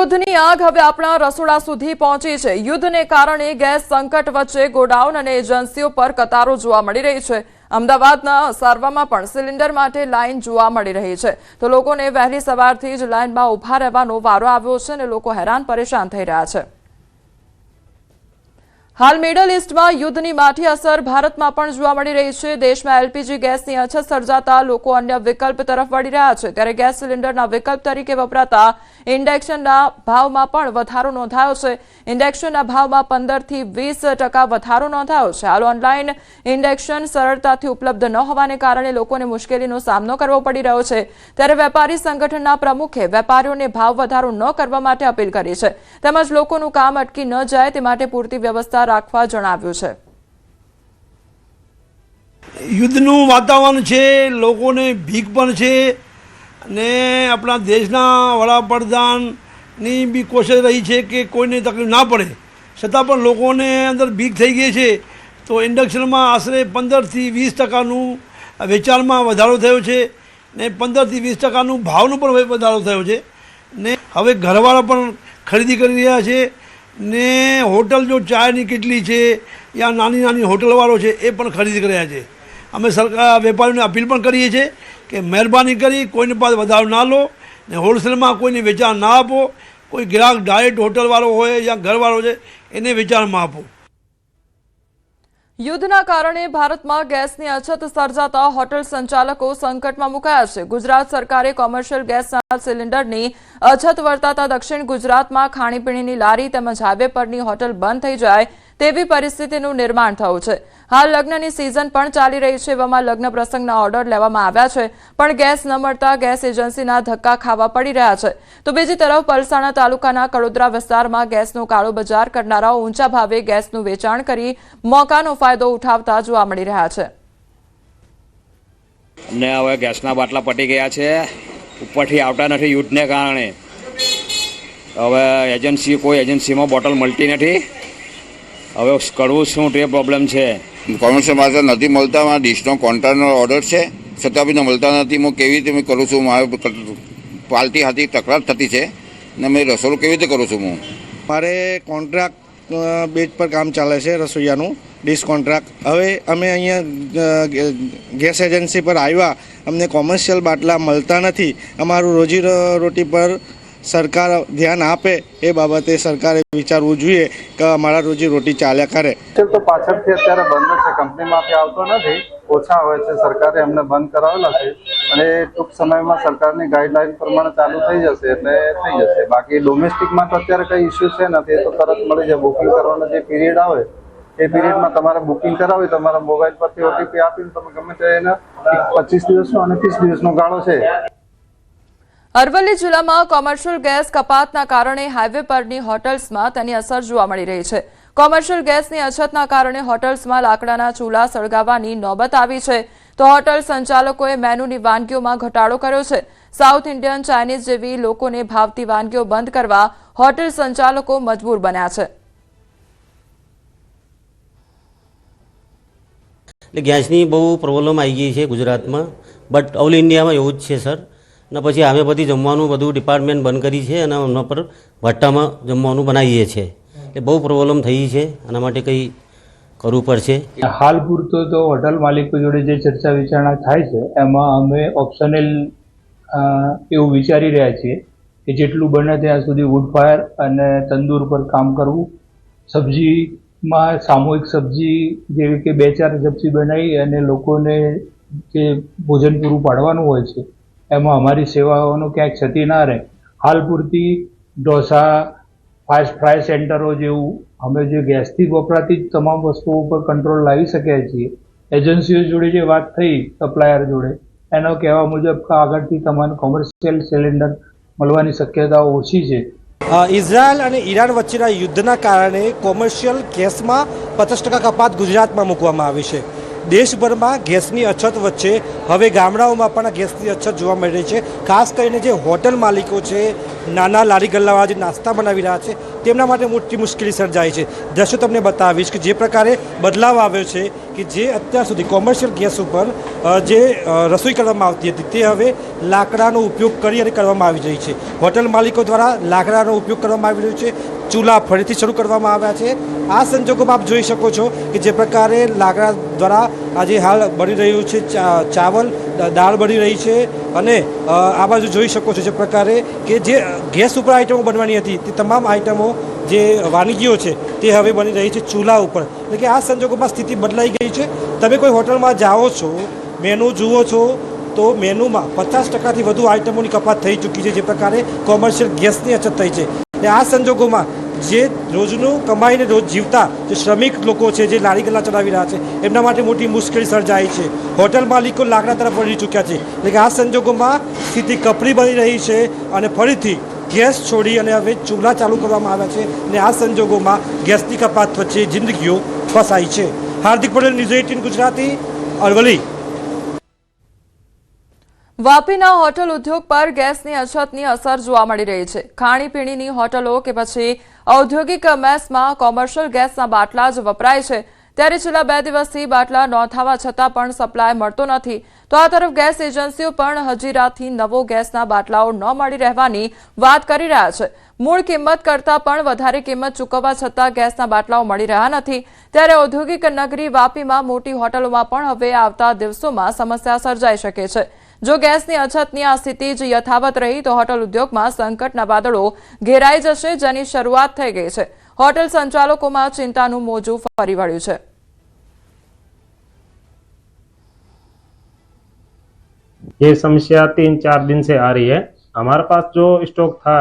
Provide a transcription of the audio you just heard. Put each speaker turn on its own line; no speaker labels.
યુદ્ધની આગ હવે આપણા રસોડા સુધી પહોંચી છે। યુદ્ધને કારણે ગેસ સંકટ વચ્ચે ગોડાઉન અને એજન્સીઓ પર કતારો જોવા મળી રહી છે। અમદાવાદના સારવામાં પણ સિલિન્ડર માટે લાઈન જોવા મળી રહી છે, તો લોકોને વહેલી સવારથી જ લાઈનમાં ઊભા રહેવાનો વારો આવ્યો છે અને લોકો હેરાન પરેશાન થઈ રહ્યા છે। हाल मिडल ईस्ट में युद्ध की माठी असर भारत में पण जोवा मळी रही है। देश में एलपीजी गैस की अछत सर्जाता लोग अन्य विकल्प तरफ वળી રહ્યા છે, ત્યારે गैस सिलिंडर विकल्प तरीके वपराता इंडेक्शन भाव में पण वधारो नोंधायो छे। इंडेक्शन भाव में 15 થી 20% वधारो नोंधायो छे। हाल ऑनलाइन इंडेक्शन सरलताथी उपलब्ध न होवाने कारणे लोकोने मुश्केलीनो सामनो करवो पड़ी रह्यो छे, त्यारे वेपारी संगठनना प्रमुखे वेपारीओने भाव वधारो न करवा माटे अपील करी छे, તેમજ લોકોનું કામ અટકી ન જાય તે માટે પૂરતી વ્યવસ્થા રાખવા જણાવ્યું છે।
યુદ્ધનું વાતાવરણ છે, લોકોને ભીખ પણ છે અને આપણા દેશના વડાપ્રધાનની બી કોશિશ રહી છે કે કોઈને તકલીફ ના પડે, છતાં પણ લોકોને અંદર ભીખ થઈ ગઈ છે। તો ઇન્ડક્શનમાં આશરે 15 થી 20%નું વેચાણમાં વધારો થયો છે ને 15 થી 20%નું ભાવનો પણ વધારો થયો છે ને હવે ઘરવાળા પણ ખરીદી કરી રહ્યા છે ને હોટલ જો ચાયની કેટલી છે યા નાની નાની હોટલવાળો છે એ પણ ખરીદી કરી રહ્યા છે। અમે સરકાર વેપારીઓને અપીલ પણ કરીએ છીએ કે મહેરબાની કરી કોઈને પાસે વધારો ના લો ને હોલસેલમાં કોઈને વેચાણ ના આપો। કોઈ ગ્રાહક ડાયરેક્ટ હોટલવાળો હોય યા ઘરવાળો છે એને વેચાણમાં આપો।
युद्धना कारणे भारत में गैस की अछत सर्जाता होटल संचालको संकट में मुकाया है। गुजरात सरकारे कॉमर्शियल गैस सिलिंडर की अछत वर्ताता दक्षिण गुजरात में खाणीपीणी लारी तेमज हाईवे परनी होटल बंद थई जाए तेवी परिस्थितिनुं निर्माण थयुं छे। हाल लग्ननी सीजन पण चाली रही है, एवामां लग्न प्रसंगना ऑर्डर लेवामां आव्या छे पण गैस न मळता गैस एजन्सीना धक्का खावा पड़ी रह्या छे। तो बीजी तरफ पलसाणा तालुकाना कड़ोदरा विस्तारमां गैसनो काळो बजार करनाराओ ऊंचा भावे गैसनुं वेचाण करी मोकानो फायदो उठावता जोवा मळी रह्या छे।
अमने हवे गैसना बाटला पटी गया छे, उपरथी आवता नथी युद्धने कारणे। हवे एजन्सी कोई एजन्सीमां बोटल मळती नथी, हवे करवुं शुं ते प्रॉब्लम छे।
कॉमर्शियल मार्केट नहीं मिलता, डिशनो कॉन्ट्राक्टनो ऑर्डर है छतां बी मिलता नहीं। मैं केवी रीते करूँ छूँ, मारे पार्टी हाथी तकरार थती है ने मैं रसोई केवी रीते करूँ छूँ।
मारे कॉन्ट्राक्ट बेज पर काम चले है रसोईयाનું डिश कॉन्ट्राक्ट। हवे अमे अहींया गैस एजेंसी पर आव्या, अमने कॉमर्शियल बाटला मळता नहीं। अमारुं रोजी रोटी पर सरकार ध्यान आपे ए बाबते सरकारे विचारवुं जोईए के अमारा रोजी रोटी चाल्या करे।
तो पाछळथी अत्यारे बंद छे, कंपनीमांथी आवतो नथी, ओछा होय छे। सरकारे अमने बंद करावेला छे अने टूंक समयमां सरकारनी गाइडलाइन प्रमाणे चालू थई जशे એટલે થઈ જશે। बाकी डोमेस्टिकमां तो अत्यारे कई इश्यू छे नथी, तो तरत मळी जाय। बुकिंग करवानो जे पीरियड आवे ए पीरियडमां तमारे बुकिंग करावी, तमारा मोबाइल परथी ओटीपी आपीने तमे गमे ते एना 25 दिवसनो અને 30 दिवसनो गाळो छे।
अरवली जिला में कॉमर्शियल गैस कपातना कारणे हाईवे परनी होटल्स में तेनी असर जोवा मळी रही है। कॉमर्शियल गैस की अछतना कारणे होटल्स में लाकडाना चूला सळगावानी नौबत आवी छे, तो होटल संचालकोए मेनूनी वानगीओं में घटाडो कर्यो छे। साउथ इंडियन चाइनीज जेवी लोकोने भावती वानगीओ बंद करवा होटल संचालको मजबूर बन्या छे।
गैसनी बहु प्रॉब्लम आई गई है गुजरात में, बट ऑल इंडिया में एवं ज छे सर। ने पछी आमे बधी जमवानुं बधुं डिपार्टमेंट बंद करी छे अने एमना पर भट्टामां जमवानुं बनावीए छे। એટલે બહુ પ્રોબ્લેમ થઈ છે, આના માટે કંઈ કરવું પડશે।
હાલ પૂરતો તો હોટલ માલિકો જોડે જે ચર્ચા વિચારણા થાય છે એમાં અમે ઓપ્શનલ એવું વિચારી રહ્યા છીએ કે જેટલું બને ત્યાં સુધી વુડ ફાયર અને તંદૂર પર કામ કરવું। સબ્જીમાં સામૂહિક સબ્જી જેવી કે 2-4 સબ્જી બનાવી અને લોકોને જે ભોજન પૂરું પાડવાનું હોય છે એમાં અમારી સેવાઓનો ક્યાંક ક્ષતિ ના રહે। હાલ પૂરતી ઢોસા, ફાસ્ટ ફ્રાય સેન્ટરો જેવું અમે જે ગેસથી વપરાતી તમામ વસ્તુઓ પર કંટ્રોલ લાવી શક્યા છીએ। એજન્સીઓ જોડે જે વાત થઈ સપ્લાયર જોડે એનો કહેવા મુજબ આગળથી તમારે કોમર્શિયલ સિલિન્ડર મળવાની શક્યતાઓ ઓછી છે।
ઇઝરાયલ અને ઈરાન વચ્ચેના યુદ્ધના કારણે કોમર્શિયલ ગેસમાં 50% કપાત ગુજરાતમાં મૂકવામાં આવી છે। દેશભરમાં ગેસની અછત વચ્ચે હવે ગામડાઓમાં પણ આ ગેસની અછત જોવા મળી રહી છે. ખાસ કરીને જે હોટલ માલિકો છે, નાના લારી ગલ્લાવાળા જે નાસ્તા બનાવી રહ્યા છે, તેમના માટે મોટી મુશ્કેલી સર્જાય છે. દ્રશ્યો તમને બતાવીશ કે જે પ્રકારે બદલાવ આવ્યો છે કે જે અત્યાર સુધી કોમર્શિયલ ગેસ ઉપર જે રસોઈ કરવામાં આવતી હતી તે હવે લાકડાનો ઉપયોગ કરી અને કરવામાં આવી રહી છે. હોટલ માલિકો દ્વારા લાકડાનો ઉપયોગ કરવામાં આવી રહ્યો છે. ચૂલા ફરીથી શરૂ કરવામાં આવ્યા છે. આ સંજોગોમાં આપ જોઈ શકો છો કે જે પ્રકારે લાકડા દ્વારા આજે હાલ બની રહ્યું છે ચાવલ, દાળ બની રહી છે અને આ બાજુ જોઈ શકો છો જે પ્રકારે કે જે ગેસ ઉપર આઈટમો બનવાની હતી તે તમામ આઈટમો જે વાનગીઓ છે તે હવે બની રહી છે ચૂલા ઉપર. એટલે કે આ સંજોગોમાં સ્થિતિ બદલાઈ ગઈ છે. તમે કોઈ હોટલમાં જાઓ છો, મેનુ જુઓ છો તો મેનુમાં 50%થી વધુ આઈટમોની કપાત થઈ ચૂકી છે. જે પ્રકારે કોમર્શિયલ ગેસની અછત થઈ છે. ને આ સંજોગોમાં જે રોજનું કમાઈને રોજ જીવતા જે શ્રમિક લોકો છે, જે લારી ગલ્લા ચલાવી રહ્યા છે, એમના માટે મોટી મુશ્કેલી સર્જાઈ છે. હોટલ માલિકો લાકડા તરફ વળી ચૂક્યા છે. એટલે કે આ સંજોગોમાં સ્થિતિ કપરી બની રહી છે અને ફરીથી ગેસ છોડી અને હવે ચૂલા ચાલુ કરવામાં આવ્યા છે. અને આ સંજોગોમાં ગેસની કપાત વચ્ચે જિંદગીઓ ફસાઈ છે. હાર્દિક પટેલ, ન્યૂઝ 18 ગુજરાતી, અરવલ્લી.
વાપીના હોટલ ઉદ્યોગ પર ગેસની અછતની અસર જોવા મળી રહી છે. ખાણીપીણીની હોટલો કે પછી ઔદ્યોગિક મેસમાં કોમર્શિયલ ગેસના બાટલા જ વપરાય છે. ત્યારે છેલ્લા 2 દિવસથી બાટલા નોંધાવા છતાં પણ સપ્લાય મળતો નથી. તો આ તરફ ગેસ એજન્સીઓ પણ હજીરાથી નવો ગેસના બાટલાઓ ન મળી રહેવાની વાત કરી રહ્યા છે. મૂળ કિંમત કરતાં પણ વધારે કિંમત ચૂકવવા છતાં ગેસના બાટલાઓ મળી રહ્યા નથી. ત્યારે ઔદ્યોગિક નગરી વાપીમાં મોટી હોટલોમાં પણ હવે આવતા દિવસોમાં સમસ્યા સર્જાઈ શકે છે. જો ગેસની અછતની આ સ્થિતિ જ યથાવત રહી તો હોટલ ઉદ્યોગમાં સંકટના વાદળો ઘેરાઈ જશે, જેની શરૂઆત થઈ ગઈ છે. હોટલ संचालकों चिंताનું મોજું ફરી વળ્યું છે.
ये समस्या 3-4 दिन से आ रही है. हमारे पास जो स्टॉक था